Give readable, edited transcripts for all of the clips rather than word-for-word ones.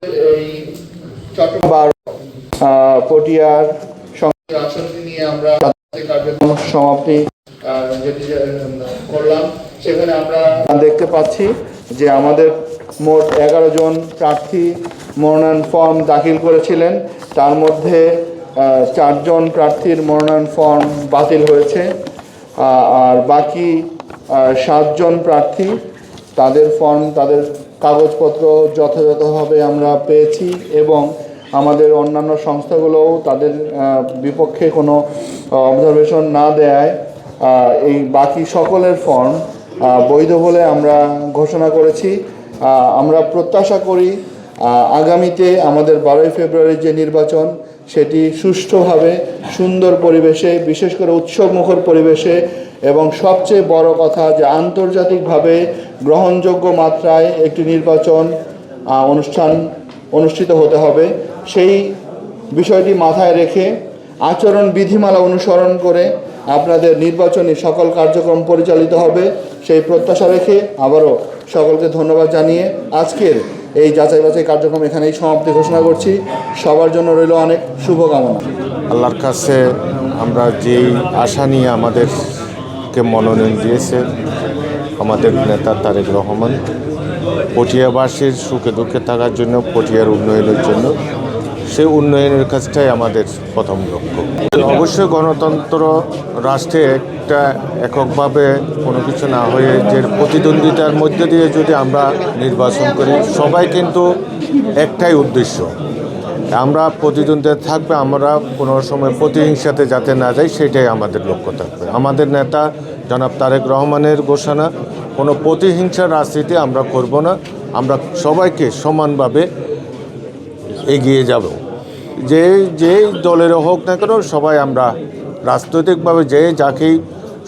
এই চট্টগ্রাম পটিয়ার আসনটি নিয়ে আমরা কার্যক্রম সমাপ্তি যেটি করলাম, সেখানে আমরা দেখতে পাচ্ছি যে আমাদের মোট 11 জন প্রার্থী মনোনয়ন ফর্ম দাখিল করেছিলেন। তার মধ্যে 4 জন প্রার্থীর মনোনয়ন ফর্ম বাতিল হয়েছে, আর বাকি 7 জন প্রার্থী তাদের ফর্ম, তাদের কাগজপত্র যথাযথভাবে আমরা পেয়েছি এবং আমাদের অন্যান্য সংস্থাগুলোও তাদের বিপক্ষে কোনো অবজারভেশন না দেয়ায় এই বাকি সকলের ফর্ম বৈধ বলে আমরা ঘোষণা করেছি। আমরা প্রত্যাশা করি আগামীতে আমাদের 12ই ফেব্রুয়ারির যে নির্বাচন সেটি সুষ্ঠুভাবে সুন্দর পরিবেশে, বিশেষ করে উৎসবমুখর পরিবেশে এবং সবচেয়ে বড় কথা যে আন্তর্জাতিকভাবে গ্রহণযোগ্য মাত্রায় একটি নির্বাচন অনুষ্ঠিত হতে হবে। সেই বিষয়টি মাথায় রেখে আচরণ বিধিমালা অনুসরণ করে আপনাদের নির্বাচনী সকল কার্যক্রম পরিচালিত হবে, সেই প্রত্যাশা রেখে আবারও সকলকে ধন্যবাদ জানিয়ে আজকের এই যাচাই বাছাই কার্যক্রম এখানেই সমাপ্তি ঘোষণা করছি। সবার জন্য রইল অনেক শুভকামনা। আল্লাহর কাছে আমরা যেই আশা নিয়ে আমাদেরকে মনোনয়ন দিয়েছে আমাদের নেতা তারেক রহমান, পটিয়াবাসীর সুখে দুঃখে থাকার জন্য, পটিয়ার উন্নয়নের জন্য, সেই উন্নয়নের কাজটাই আমাদের প্রথম লক্ষ্য। অবশ্যই গণতন্ত্র রাষ্ট্রে একটা এককভাবে কোনো কিছু না হয়ে যে প্রতিদ্বন্দ্বিতার মধ্যে দিয়ে যদি আমরা নির্বাচন করি, সবাই কিন্তু একটাই উদ্দেশ্য, আমরা প্রতিদ্বন্দ্বিতা থাকবে, আমরা কোনো সময় প্রতিহিংসাতে যাতে না যাই, সেটাই আমাদের লক্ষ্য থাকবে। আমাদের নেতা জনাব তারেক রহমানের ঘোষণা, কোনো প্রতিহিংসার রাজনীতি আমরা করব না, আমরা সবাইকে সমানভাবে এগিয়ে যাব। যে দলের হোক না কেন, সবাই আমরা রাজনৈতিকভাবে যে যাকেই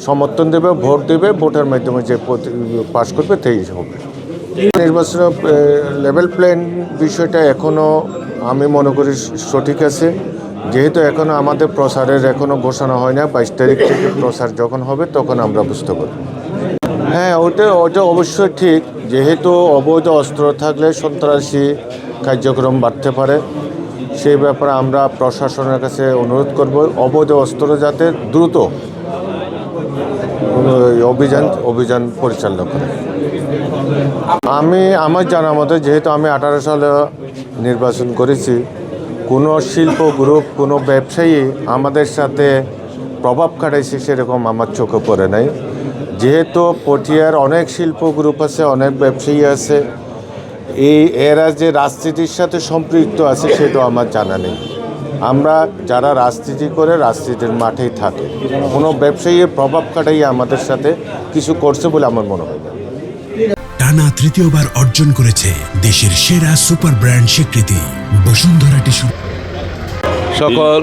সমর্থন দেবে, ভোট দেবে, ভোটের মাধ্যমে যে পাস করবে সেই হবে। নির্বাচনের লেভেল প্লেন বিষয়টা এখনও আমি মনে করি সঠিক আছে, যেহেতু এখনও আমাদের প্রচারের এখনও ঘোষণা হয় না। 22 তারিখ থেকে প্রচার যখন হবে তখন আমরা বুঝতে পারব। হ্যাঁ, ওটা অবশ্যই ঠিক, যেহেতু অবৈধ অস্ত্র থাকলে সন্ত্রাসী কার্যক্রম বাড়তে পারে। সেই ব্যাপারে আমরা প্রশাসনের কাছে অনুরোধ করব অবৈধ অস্ত্র যাতে দ্রুত অভিযান পরিচালনা করে। আমার জানা মতে, যেহেতু আমি 18 সালে নির্বাচন করেছি, কোনো শিল্প গ্রুপ, কোনো ব্যবসায়ী আমাদের সাথে প্রভাব খাটাইছে সেরকম আমার চোখে পড়ে নাই। যেহেতু পটিয়ার অনেক শিল্প গ্রুপ আছে, অনেক ব্যবসায়ী আছে, এরা যে রাজনীতির সাথে সম্পৃক্ত আছে সেটাও আমার জানা নেই। আমরা যারা রাজনীতি করে রাজনীতির মাঠেই থাকে, কোনো ব্যবসায়ীর প্রভাব খাটাই আমাদের সাথে কিছু করছে বলে আমার মনে হয় না। টানা তৃতীয়বার অর্জন করেছে দেশের সেরা সুপার ব্র্যান্ড স্বীকৃতি বসুন্ধরা টিস্যু। সকল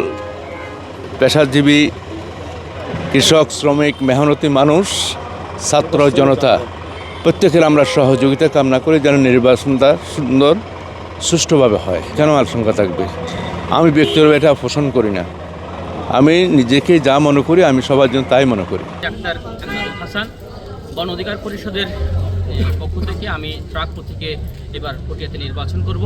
পেশাজীবী, কৃষক, শ্রমিক, মেহনতি মানুষ, ছাত্র জনতা প্রত্যেকের আমরা সহযোগিতা কামনা করি যেন নির্বাচনটা সুন্দর সুষ্ঠুভাবে হয়। কেন আশঙ্কা থাকবে? আমি ব্যক্তিগতভাবে এটা পোষণ করি না, আমি নিজেকে যা মনে করি আমি সবার জন্য তাই মনে করি। ডাক্তার হাসান, গণ অধিকার পরিষদের পক্ষ থেকে আমি ট্রাক প্রতীকে এবার পটিয়াতে নির্বাচন করব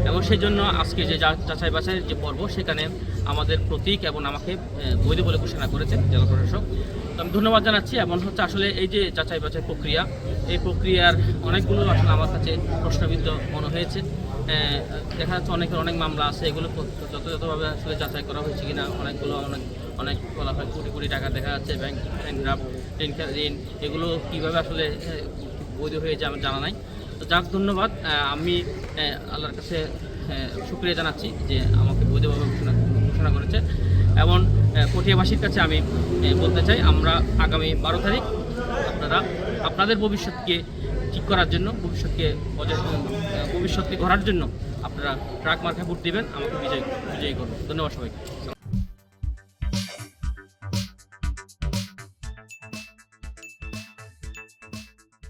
এবং সেই জন্য আজকে যে যাচাই বাছাইয়ের যে পর্ব, সেখানে আমাদের প্রতীক এবং আমাকে বৈধ বলে ঘোষণা করেছেন জেলা প্রশাসক। তো আমি ধন্যবাদ জানাচ্ছি। এবং আসলে এই যে যাচাই বাছাই প্রক্রিয়া, এই প্রক্রিয়ার অনেকগুলো আসলে আমার কাছে প্রশ্নবিদ্ধ মনে হয়েছে। দেখা যাচ্ছে অনেক মামলা আছে, এগুলো যথাযথভাবে আসলে যাচাই করা হয়েছে কিনা। অনেক বলা হয় কোটি টাকা দেখা যাচ্ছে ব্যাংক ড্রাফট, ঋণ, এগুলো কীভাবে আসলে বৈধ হয়েছে আমার জানা নাই। তো যাক, ধন্যবাদ। আমি আল্লাহর কাছে শুকরিয়া জানাচ্ছি যে আমাকে বৈধভাবে ঘোষণা করেছে। এবং পটিয়াবাসীর কাছে আমি বলতে চাই, আমরা আগামী 12 তারিখ আপনাদের ভবিষ্যৎকে ঠিক করার জন্য, ভবিষ্যৎকে গড়ার জন্য আপনারা ট্রাক মার্কা ভোট দেবেন, আমাকে বিজয়ী করবেন। ধন্যবাদ সবাইকে।